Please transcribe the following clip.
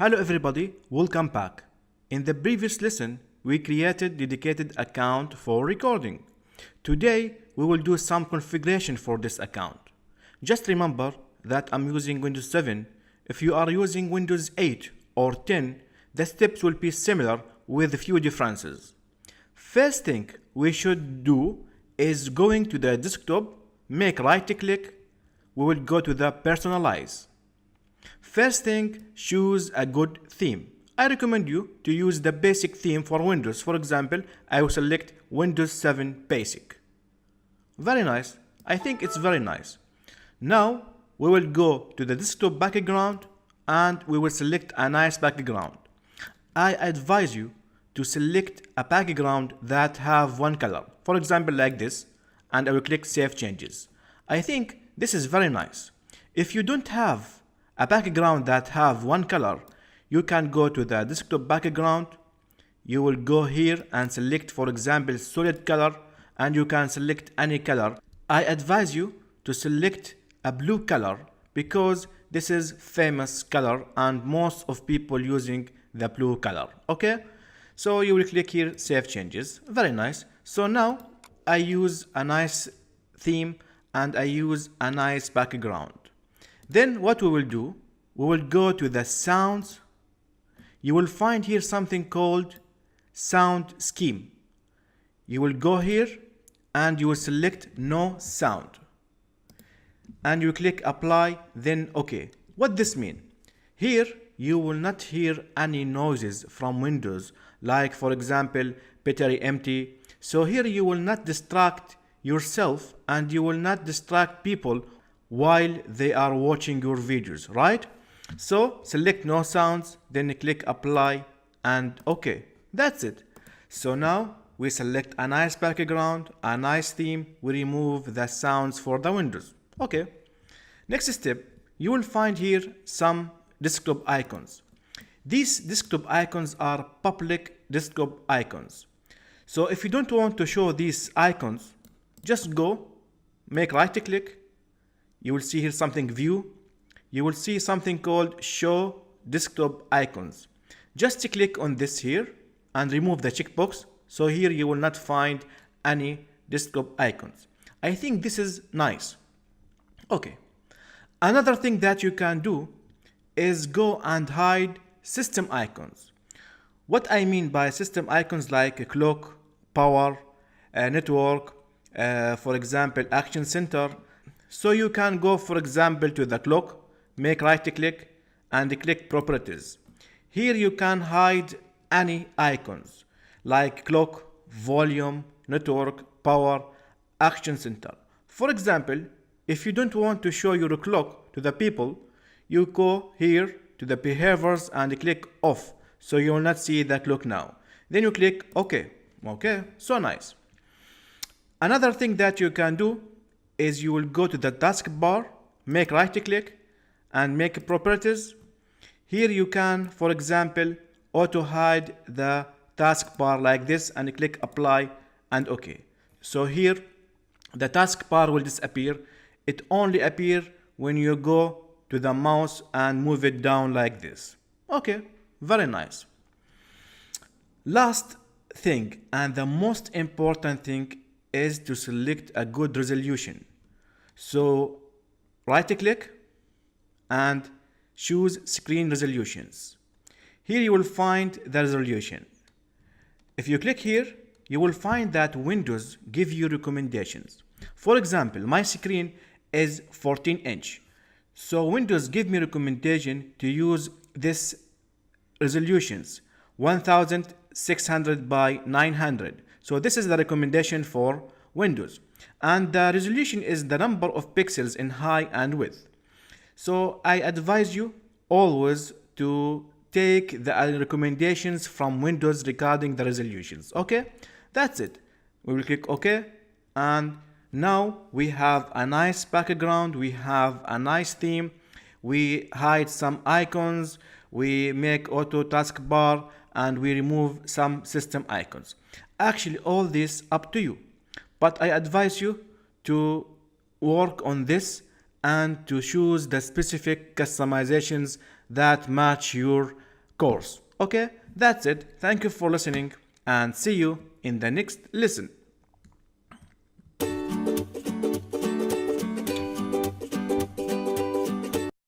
Hello everybody, welcome back. In the previous lesson, we created dedicated account for recording. Today, we will do some configuration for this account. Just remember that I'm using Windows 7. If you are using Windows 8 or 10, the steps will be similar with a few differences. First thing we should do is going to the desktop, make right click, we will go to the personalize. First thing, choose a good theme. I recommend you to use the basic theme for Windows. For example, I will select Windows 7 Basic. Very nice. I think it's very nice. Now, we will go to the desktop background and we will select a nice background. I advise you to select a background that have one color. For example, like this, and I will click Save Changes. I think this is very nice. If you don't have a background that have one color, you can go to the desktop background. You will go here and select, for example, solid color, and you can select any color. I advise you to select a blue color because this is famous color and most of people using the blue color. Okay, so you will click here Save Changes. Very nice. So now I use a nice theme and I use a nice background. Then what we will do, we will go to the sounds. You will find here something called sound scheme. You will go here and you will select no sound. And you click apply, then OK. What this mean? Here you will not hear any noises from Windows, like for example, battery empty. So here you will not distract yourself and you will not distract people while they are watching your videos, right? So select no sounds, then click apply and OK. That's it. So now we select a nice background, a nice theme, we remove the sounds for the Windows. OK. Next step, you will find here some desktop icons. These desktop icons are public desktop icons. So if you don't want to show these icons, just go, make right click. You will see here something view. You will see something called show desktop icons. Just click on this here and remove the checkbox. So here you will not find any desktop icons. I think this is nice. Okay. Another thing that you can do is go and hide system icons. What I mean by system icons like a clock, power, network, for example, action center. So you can go, for example, to the clock, make right click and click properties. Here you can hide any icons like clock, volume, network, power, action center. For example, if you don't want to show your clock to the people, you go here to the behaviors and click off. So you will not see the clock now. Then you click OK. Okay, so nice. Another thing that you can do is you will go to the taskbar, make right click and make properties. Here you can, for example, auto hide the taskbar like this and click apply and OK. So here the taskbar will disappear. It only appears when you go to the mouse and move it down like this. Okay, very nice. Last thing and the most important thing is to select a good resolution. So right click and choose screen resolutions. Here you will find the resolution. If you click here, you will find that Windows give you recommendations. For example, my screen is 14 inch. So Windows give me recommendation to use this resolutions 1600 by 900. So this is the recommendation for Windows. And the resolution is the number of pixels in height and width. So I advise you always to take the recommendations from Windows regarding the resolutions. Okay, that's it. We will click OK. And now we have a nice background. We have a nice theme. We hide some icons. We make auto taskbar and we remove some system icons. Actually, all this up to you. But I advise you to work on this and to choose the specific customizations that match your course. Okay, that's it. Thank you for listening and see you in the next lesson.